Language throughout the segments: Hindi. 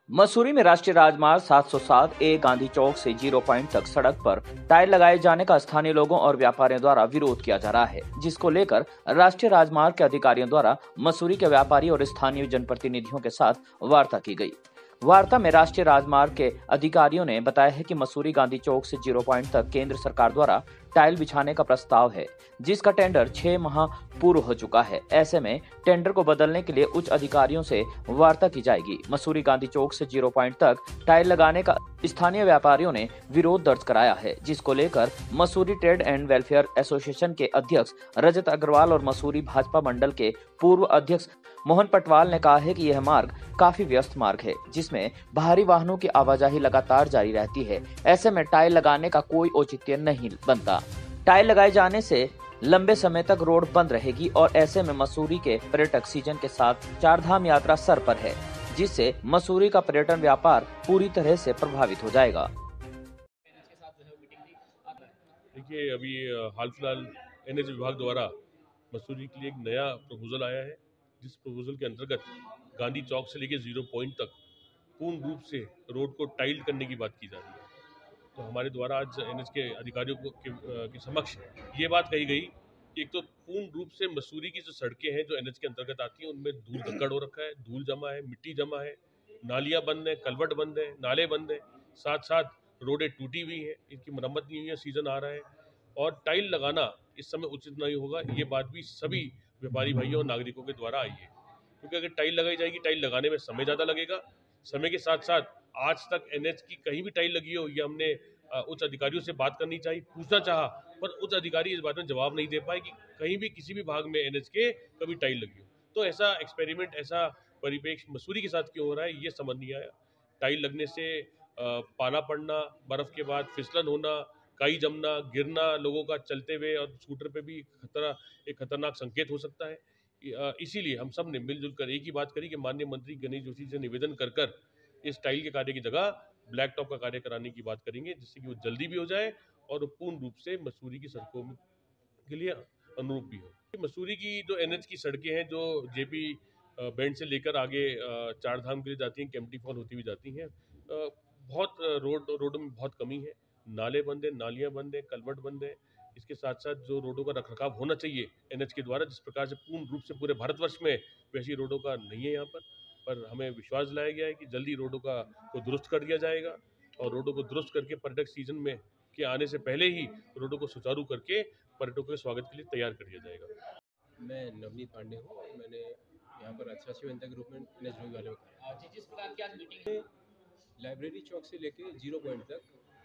मसूरी में राष्ट्रीय राजमार्ग 707 ए गांधी चौक से जीरो पॉइंट तक सड़क पर टाइल लगाए जाने का स्थानीय लोगों और व्यापारियों द्वारा विरोध किया जा रहा है, जिसको लेकर राष्ट्रीय राजमार्ग के अधिकारियों द्वारा मसूरी के व्यापारी और स्थानीय जनप्रतिनिधियों के साथ वार्ता की गई। वार्ता में राष्ट्रीय राजमार्ग के अधिकारियों ने बताया है कि मसूरी गांधी चौक से जीरो पॉइंट तक केंद्र सरकार द्वारा टाइल बिछाने का प्रस्ताव है, जिसका टेंडर 6 माह पूर्व हो चुका है। ऐसे में टेंडर को बदलने के लिए उच्च अधिकारियों से वार्ता की जाएगी। मसूरी गांधी चौक से जीरो पॉइंट तक टाइल लगाने का स्थानीय व्यापारियों ने विरोध दर्ज कराया है, जिसको लेकर Mussoorie trade and welfare association के अध्यक्ष रजत अग्रवाल और मसूरी भाजपा मंडल के पूर्व अध्यक्ष मोहन पटवाल ने कहा है कि यह मार्ग काफी व्यस्त मार्ग है, जिसमें भारी वाहनों की आवाजाही लगातार जारी रहती है। ऐसे में टाइल लगाने का कोई औचित्य नहीं बनता। टाइल लगाए जाने से लंबे समय तक रोड बंद रहेगी और ऐसे में मसूरी के पर्यटक सीजन के साथ चारधाम यात्रा सर पर है, जिससे मसूरी का पर्यटन व्यापार पूरी तरह से प्रभावित हो जाएगा। देखिए, अभी हाल फिलहाल एनएच विभाग द्वारा मसूरी के लिए एक नया प्रपोजल आया है, जिस प्रपोजल के अंतर्गत गांधी चौक से लेकर जीरो पॉइंट तक पूर्ण रूप से रोड को टाइल्ड करने की बात की जा रही है। तो हमारे द्वारा आज एनएच के अधिकारियों के समक्ष ये बात कही गई कि एक तो पूर्ण रूप से मसूरी की जो सड़कें हैं जो एनएच के अंतर्गत आती हैं, उनमें धूल धक्कड़ हो रखा है, धूल जमा है, मिट्टी जमा है, नालियाँ बंद है, कलवट बंद है, नाले बंद है, साथ साथ रोडें टूटी हुई हैं, इनकी मरम्मत नहीं हुई है, सीजन आ रहा है और टाइल लगाना इस समय उचित नहीं होगा। ये बात भी सभी व्यापारी भाइयों और नागरिकों के द्वारा आई है, क्योंकि अगर टाइल लगाई जाएगी, टाइल लगाने में समय ज़्यादा लगेगा। समय के साथ साथ आज तक एनएच की कहीं भी टाइल लगी हो, ये हमने उच्च अधिकारियों से बात करनी चाहिए, पूछना चाहा, पर उच्च अधिकारी इस बात में जवाब नहीं दे पाए कि कहीं भी किसी भी भाग में एनएच के कभी टाइल लगी हो। तो ऐसा एक्सपेरिमेंट, ऐसा परिप्रेक्ष्य मसूरी के साथ क्यों हो रहा है, ये समझ नहीं आया। टाइल लगने से पाला पड़ना, बर्फ के बाद फिसलन होना, काई जमना, गिरना, लोगों का चलते हुए और स्कूटर पे भी एक खतरनाक संकेत हो सकता है। इसीलिए हम सब ने मिलजुल कर एक ही बात करी कि माननीय मंत्री गणेश जोशी से निवेदन कर इस टाइल के कार्य की जगह ब्लैक टॉप का कार्य कराने की बात करेंगे, जिससे कि वो जल्दी भी हो जाए और पूर्ण रूप से मसूरी की सड़कों के लिए अनुरूप भी हो। मसूरी की जो एनएच की सड़कें हैं, जो जेपी बैंड से लेकर आगे चार धाम के लिए जाती हैं, केम्प्टी फॉल होती हुई जाती हैं, बहुत रोडों में बहुत कमी है। नाले बंद है, नालियाँ बंद है, कलवट बंद है। इसके साथ साथ जो रोडों का रखरखाव होना चाहिए एनएच के द्वारा, जिस प्रकार से पूर्ण रूप से पूरे भारतवर्ष में वैसी रोडों का नहीं है यहाँ पर हमें विश्वास दिलाया गया है कि जल्दी रोडों को दुरुस्त कर दिया जाएगा और रोडों को दुरुस्त करके पर्यटक सीजन में के आने से पहले ही रोडों को सुचारू करके पर्यटकों के स्वागत के लिए तैयार कर दिया जाएगा। मैं नवनीत पांडे हूँ और मैंने यहाँ पर अच्छा के रूप में एनएच वाले में जिस प्रकार की आज मीटिंग है, लाइब्रेरी चौक से लेके जीरो पॉइंट तक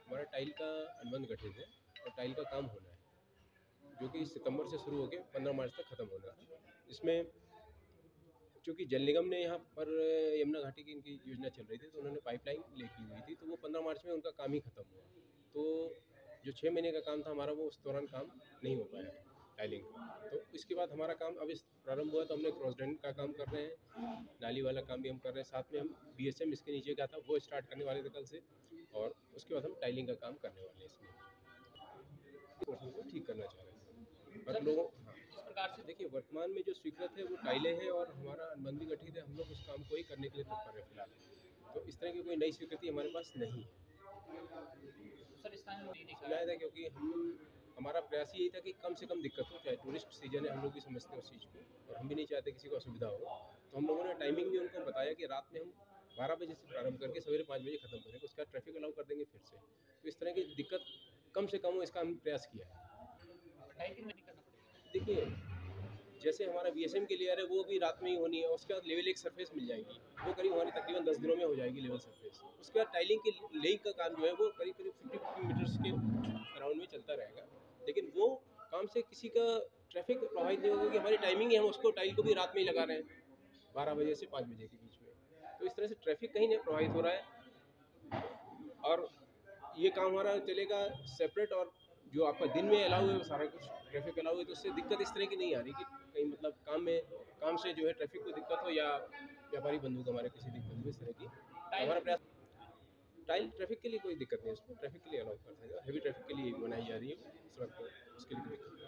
हमारा टाइल का अनुबंध गठित है और टाइल का काम होना है, जो कि सितंबर से शुरू होकर 15 मार्च तक खत्म होना है। इसमें चूँकि जल निगम ने यहाँ पर यमुना घाटी की इनकी योजना चल रही थी, तो उन्होंने पाइपलाइन लेकी हुई थी, तो वो 15 मार्च में उनका काम ही खत्म हुआ। तो जो 6 महीने का काम था हमारा, वो उस दौरान काम नहीं हो पाया टाइलिंग का। तो इसके बाद हमारा काम अब इस प्रारंभ हुआ, तो हमने क्रॉस ड्रेन का काम कर रहे हैं, नाली वाला काम भी हम कर रहे हैं, साथ में हम बीएसएम इसके नीचे का था वो स्टार्ट करने वाले थे कल से, और उसके बाद हम टाइलिंग का काम करने वाले हैं। इसमें को ठीक करना चाह रहे हैं और लोगों प्रकार से देखिए, वर्तमान में जो स्वीकृत है वो टाइलें हैं और हमारा अनुबंधी गठित है, हम लोग उस काम को ही करने के लिए तत्पर है फिलहाल। तो इस तरह की कोई नई स्वीकृति हमारे पास नहीं है सर। इस टाइम सुनाया था, क्योंकि हमारा प्रयास यही था कि कम से कम दिक्कत हो, चाहे टूरिस्ट सीजन है, हम लोग भी समझते हैं उस चीज़ को और हम भी नहीं चाहते किसी को असुविधा हो। तो हम लोगों ने टाइमिंग भी उनको बताया कि रात में हम 12 बजे से प्रारंभ करके सवेरे 5 बजे खत्म करेंगे, उसका ट्रैफिक अलाउ कर देंगे फिर से। तो इस तरह की दिक्कत कम से कम हो, इसका हम प्रयास किया है। देखिए, जैसे हमारा बीएसएम के लेयर है वो भी रात में ही होनी है, उसके बाद लेवल एक सरफेस मिल जाएगी, वो करीब हमारी तकरीबन 10 दिनों में हो जाएगी लेवल सरफेस। उसके बाद टाइलिंग की लेइंग का काम जो है वो करीब करीब 50 मीटर्स के अराउंड में चलता रहेगा, लेकिन वो काम से किसी का ट्रैफिक प्रभावित नहीं होगा, कि हमारी टाइमिंग है, हम उसको टाइल को भी रात में ही लगा रहे हैं 12 बजे से 5 बजे के बीच में। तो इस तरह से ट्रैफिक कहीं नहीं प्रभावित हो रहा है और ये काम हमारा चलेगा सेपरेट, और जो आपका दिन में अलाउ है वो सारा कुछ ट्रैफिक अलाउ है, तो उससे दिक्कत इस तरह की नहीं आ रही कि कहीं मतलब काम से जो है ट्रैफिक को दिक्कत हो या व्यापारी बंधु को हमारे किसी दिक्कत हो, इस तरह की हमारा प्रयास। टाइल ट्रैफिक के लिए कोई दिक्कत नहीं है, उसमें ट्रैफिक के लिए अलाउ कर देगा, हैवी ट्रैफिक के लिए बनाई जा रही है सड़क पर, उसके लिए कोई दिक्कत नहीं।